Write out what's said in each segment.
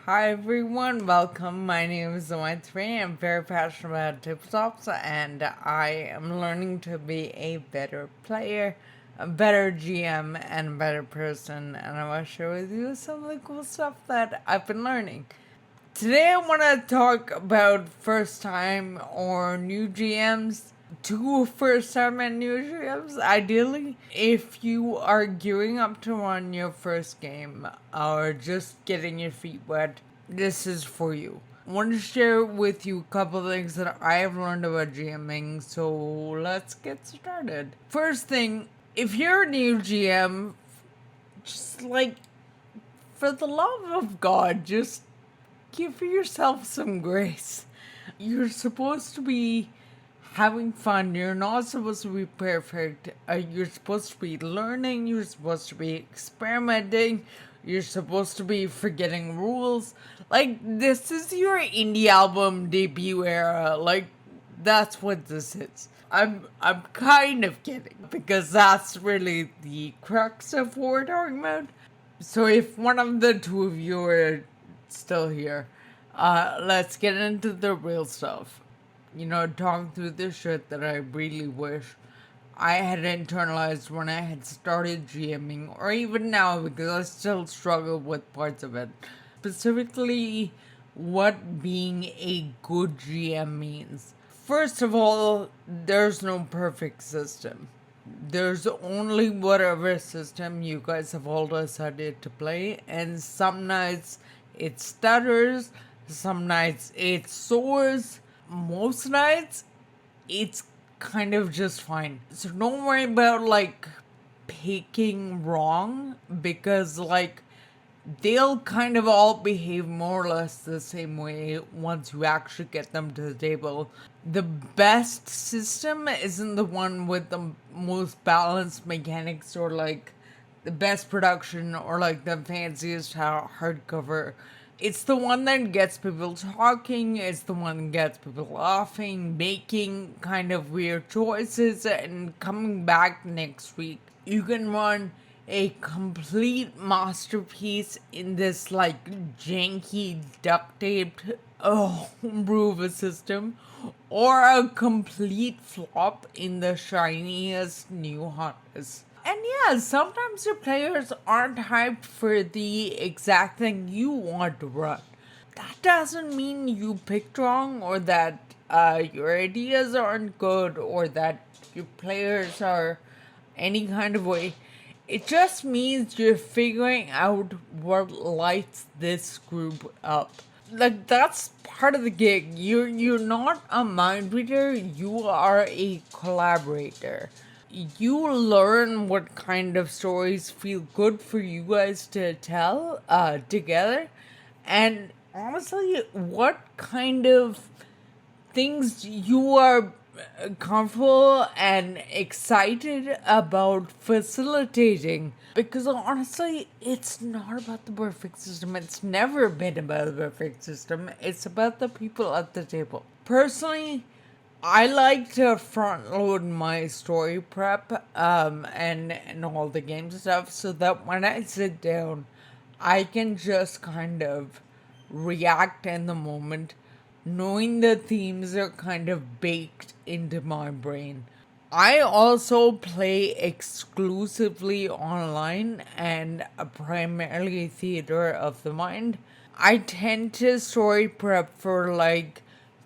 Hi everyone, welcome. My name is Zoe3. I'm very passionate about tips and I am learning to be a better player, a better GM, and a better person. And I want to share with you some of the cool stuff that I've been learning. Today I want to talk about first time or new GMs. Two first time and new GMs, ideally. If you are gearing up to run your first game or just getting your feet wet, this is for you. I want to share with you a couple of things that I have learned about GMing, so let's get started. First thing, if you're a new GM, just for the love of God, just give yourself some grace. You're supposed to be having fun. You're not supposed to be perfect. You're supposed to be learning. You're supposed to be experimenting. You're supposed to be forgetting rules. This is your indie album debut era. That's what this is. I'm kind of kidding because that's really the crux of what we're talking about. So if one of the two of you are still here, let's get into the real stuff. Talking through the shit that I really wish I had internalized when I had started GMing, or even now because I still struggle with parts of it. Specifically, what being a good GM means. First of all, there's no perfect system. There's only whatever system you guys have all decided to play, and some nights it stutters, some nights it soars, most nights it's kind of just fine. So don't worry about picking wrong because they'll kind of all behave more or less the same way once you actually get them to the table. The best system isn't the one with the most balanced mechanics or the best production or the fanciest hardcover. It's the one that gets people talking, it's the one that gets people laughing, making kind of weird choices, and coming back next week. You can run a complete masterpiece in this janky duct taped homebrew of a system, or a complete flop in the shiniest new hotness. And yeah, sometimes your players aren't hyped for the exact thing you want to run. That doesn't mean you picked wrong, or that your ideas aren't good, or that your players are any kind of way. It just means you're figuring out what lights this group up. That's part of the gig. You're not a mind reader, you are a collaborator. You learn what kind of stories feel good for you guys to tell together, and honestly, what kind of things you are comfortable and excited about facilitating. Because honestly, it's not about the perfect system. It's never been about the perfect system. It's about the people at the table. Personally, I like to front load my story prep and all the game stuff so that when I sit down, I can just kind of react in the moment, knowing the themes are kind of baked into my brain. I also play exclusively online and primarily theater of the mind. I tend to story prep for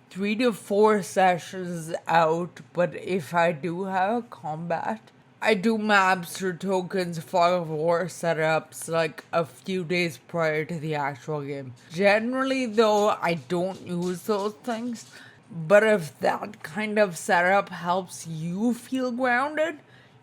3 to 4 sessions out, but if I do have a combat, I do maps or tokens, fog of war setups a few days prior to the actual game. Generally, though, I don't use those things, but if that kind of setup helps you feel grounded,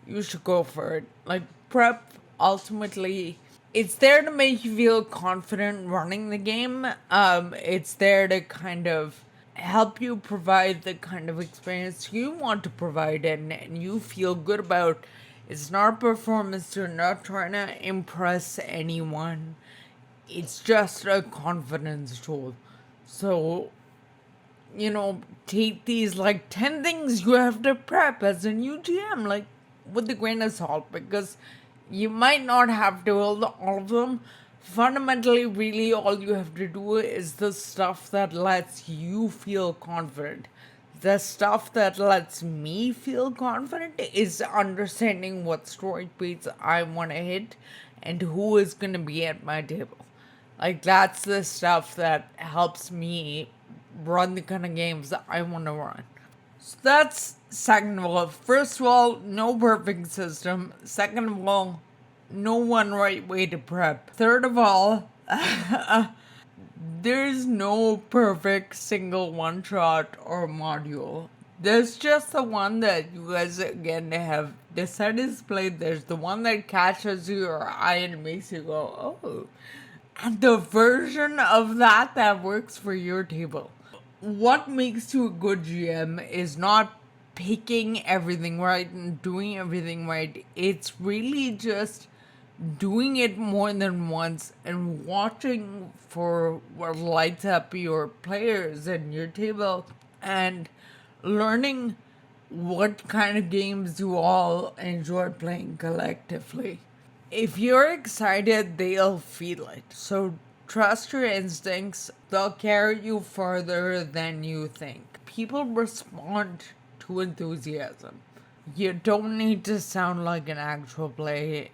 you should go for it. Prep, ultimately, it's there to make you feel confident running the game. It's there to kind of help you provide the kind of experience you want to provide and you feel good about. It's not a performance, you're not trying to impress anyone. It's just a confidence tool. So, take these 10 things you have to prep as a new GM, with a grain of salt, because you might not have to hold all of them fundamentally, really, all you have to do is the stuff that lets you feel confident. The stuff that lets me feel confident is understanding what story beats I want to hit and who is going to be at my table. Like, that's the stuff that helps me run the kind of games that I want to run. So that's second of all. First of all, no perfect system. Second of all, no one right way to prep. Third of all, there's no perfect single one shot or module. There's just the one that you guys again have decided to play. There's the one that catches your eye and makes you go, oh. And the version of that works for your table. What makes you a good GM is not picking everything right and doing everything right. It's really just doing it more than once and watching for what lights up your players and your table and learning what kind of games you all enjoy playing collectively. If you're excited, they'll feel it. So trust your instincts. They'll carry you further than you think. People respond to enthusiasm. You don't need to sound like an actual play.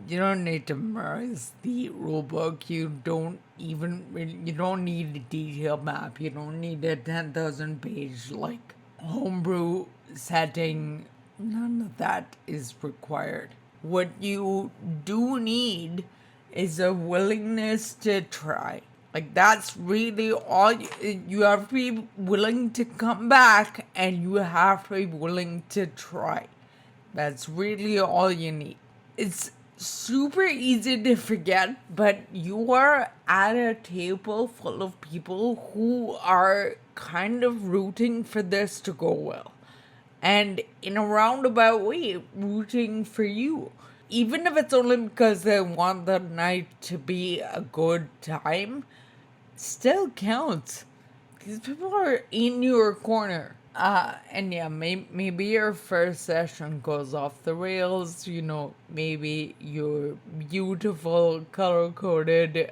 You don't need to memorize the rulebook. You don't need a detailed map. You don't need a 10,000 page like homebrew setting. None of that is required. What you do need is a willingness to try. Like, that's really all. You have to be willing to come back and you have to be willing to try. That's really all you need. It's super easy to forget, but you are at a table full of people who are kind of rooting for this to go well. And in a roundabout way, rooting for you. Even if it's only because they want the night to be a good time, still counts. These people are in your corner. And yeah, maybe your first session goes off the rails. Maybe your beautiful color-coded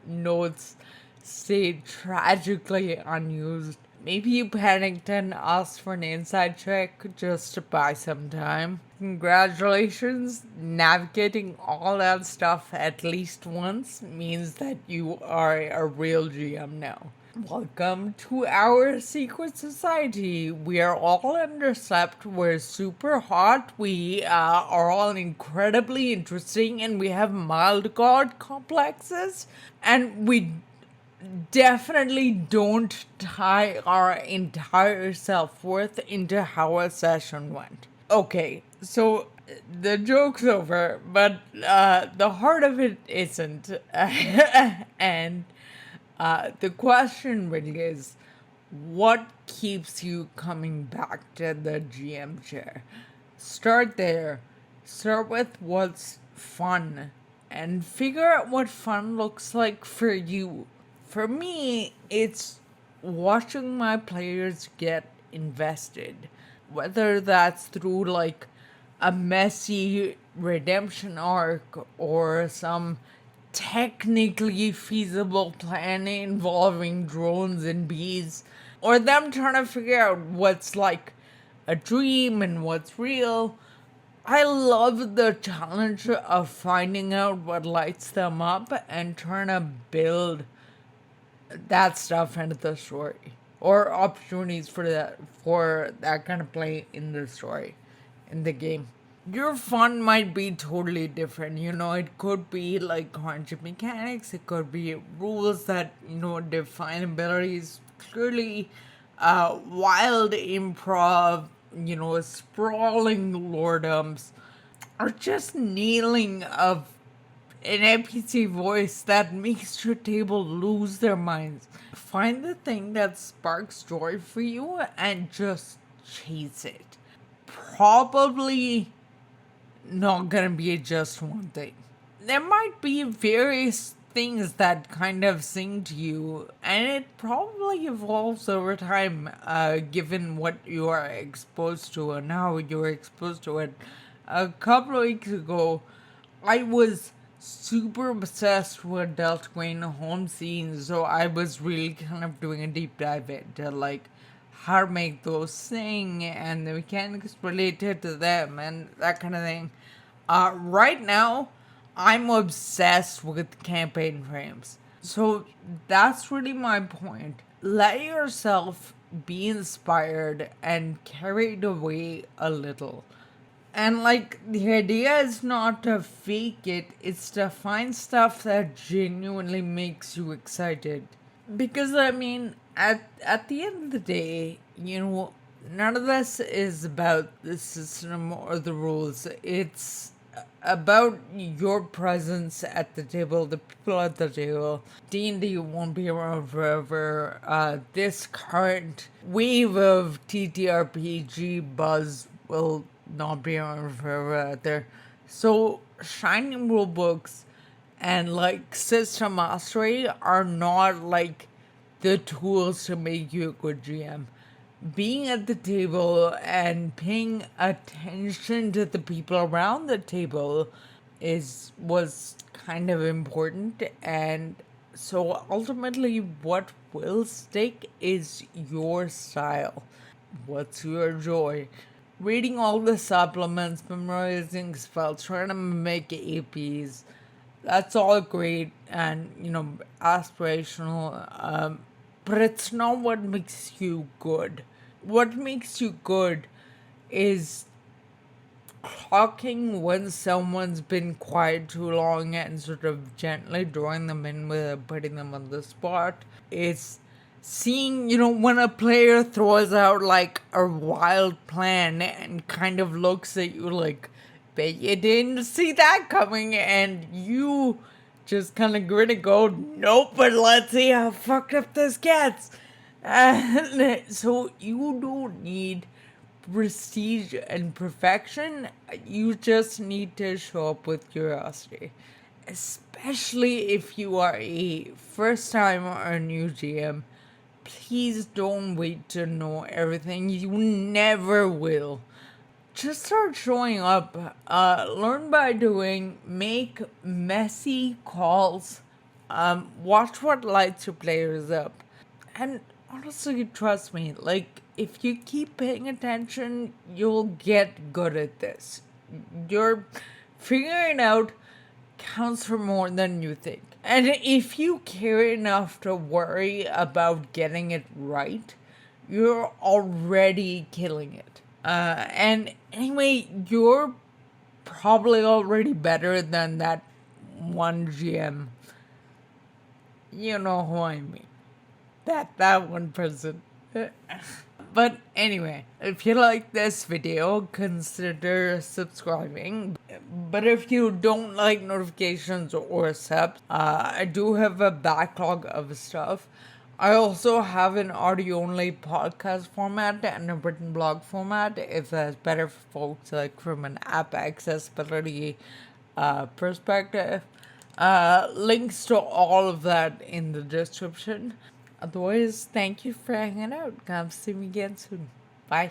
notes stay tragically unused. Maybe you panicked and asked for an inside check just to buy some time. Congratulations, navigating all that stuff at least once means that you are a real GM now. Welcome to our secret society. We are all underslept, we're super hot, we are all incredibly interesting, and we have mild god complexes, and we definitely don't tie our entire self-worth into how a session went. Okay, so the joke's over, but the heart of it isn't. And the question really is, what keeps you coming back to the GM chair? Start there. Start with what's fun and figure out what fun looks like for you. For me, it's watching my players get invested, whether that's through like a messy redemption arc or some technically feasible plan involving drones and bees, or them trying to figure out what's like a dream and what's real. I love the challenge of finding out what lights them up and trying to build that stuff into the story, or opportunities for that kind of play in the story, in the game. Your fun might be totally different. It could be like hardship mechanics. It could be rules that define abilities clearly. Wild improv. Sprawling lordoms, or just nailing of an NPC voice that makes your table lose their minds. Find the thing that sparks joy for you and just chase it. Probably not gonna be just one thing. There might be various things that kind of sing to you, and it probably evolves over time, given what you are exposed to and how you're exposed to it. A couple of weeks ago, I was super obsessed with Delta Green home scenes, so I was really kind of doing a deep dive into like how to make those sing and the mechanics related to them and that kind of thing. Right now, I'm obsessed with campaign frames. So that's really my point. Let yourself be inspired and carried away a little. And like the idea is not to fake it, it's to find stuff that genuinely makes you excited. Because I mean, at the end of the day, none of this is about the system or the rules. It's about your presence at the table, the people at the table. D&D won't be around forever. This current wave of TTRPG buzz will not be around forever either. So, shining rule books and like system mastery are not like the tools to make you a good GM. Being at the table and paying attention to the people around the table was kind of important, and so ultimately what will stick is your style. What's your joy? Reading all the supplements, memorizing spells, trying to make APs, that's all great and, aspirational, but it's not what makes you good. What makes you good is clocking when someone's been quiet too long and sort of gently drawing them in without putting them on the spot. It's seeing, when a player throws out like a wild plan and kind of looks at you like, bet you didn't see that coming, and you just kind of grin and go, nope, but let's see how fucked up this gets. And so you don't need prestige and perfection, you just need to show up with curiosity. Especially if you are a first time or a new GM, please don't wait to know everything. You never will. Just start showing up. Learn by doing. Make messy calls. Watch what lights your players up. And honestly, trust me, like, if you keep paying attention, you'll get good at this. You're figuring out counts for more than you think. And if you care enough to worry about getting it right, you're already killing it. And anyway, you're probably already better than that one GM. You know who I mean. That one person. But anyway, if you like this video, consider subscribing. But if you don't like notifications or subs, I do have a backlog of stuff. I also have an audio-only podcast format and a written blog format, if that's better for folks, like from an app accessibility perspective. Links to all of that in the description. Otherwise, thank you for hanging out. Come see me again soon. Bye.